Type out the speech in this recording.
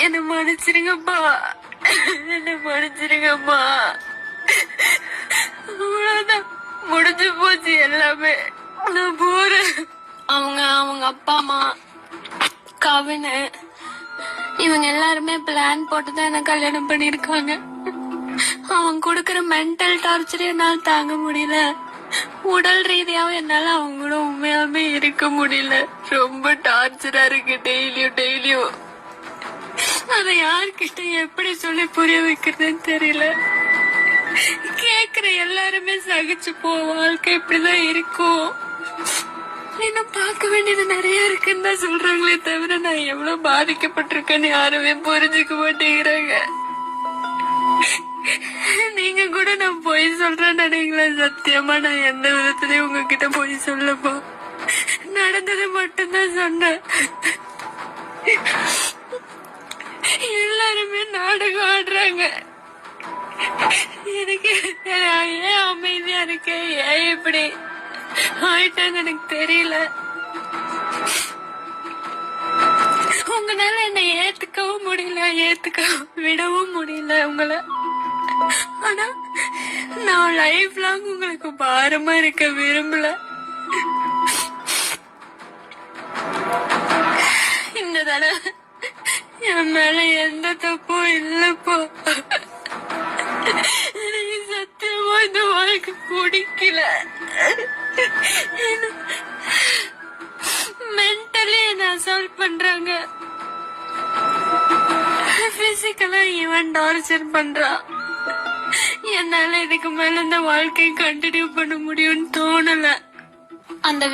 என்ன மன்னிச்சிருங்கப்பா, என்ன மன்னிச்சிருங்கப்பா. அவ்வளவுதான், முடிஞ்சு போச்சு எல்லாமே. நான் போறேன். அவங்க அப்பா அம்மா கவின் இவங்க எல்லாருமே பிளான் போட்டுதான் என்ன கல்யாணம் பண்ணிருக்காங்க. அவங்க கொடுக்கற மென்டல் டார்ச்சர் என்னால தாங்க முடியல. உடல் ரீதியாவும் என்னால அவங்க கூட உண்மையாவே இருக்க முடியல. ரொம்ப டார்ச்சரா இருக்கு டெய்லியும். அத யார்கிட்ட எப்படி சொல்லி புரிய வைக்கிறதுன்னு தெரியல. கேக்குற எல்லாருமே சகிச்சு போ, வாழ்க்கை இப்படிதான் இருக்கும், இன்னும் பார்க்க வேண்டியது நிறைய இருக்குன்னு தான் சொல்றாங்களே தவிர நான் எவ்வளவு பாதிக்கப்பட்டிருக்கேன்னு யாருமே புரிஞ்சுக்க மாட்டேங்கிறாங்க. நீங்க கூட நான் பொய் சொல்றேன்னு நினைக்கல. சத்தியமா நான் எந்த விதத்திலயும் உங்ககிட்ட பொய் சொல்லப்போ, நடந்தது மட்டும்தான் சொன்னேன். எல்லாருமே நாடகம் ஆடுறாங்க. எனக்கு ஏன் அமைதியா இருக்கேன், ஏன் இப்படி ஆயிட்டாங்க எனக்கு தெரியல. உங்களால என்னை ஏத்துக்கவும் முடியல, ஏத்துக்க விடவும் முடியல உங்களை. ஆனா நான் லைஃப் லாங் உங்களுக்கு பாரமா இருக்க விரும்பல. இந்த தடவை என் மேல எந்த தப்பும் இல்லப்போ. எனக்கு சத்தியமா இந்த வாழ்க்கை பிடிக்கல. மென்டலி என்ன அசால்ட் பண்றாங்க, பிசிக்கலா ஈவன் டார்ச்சர் பண்றா. என்னால இதுக்கு மேல இந்த வாழ்க்கையை கண்டினியூ பண்ண முடியும்னு தோணல. அந்த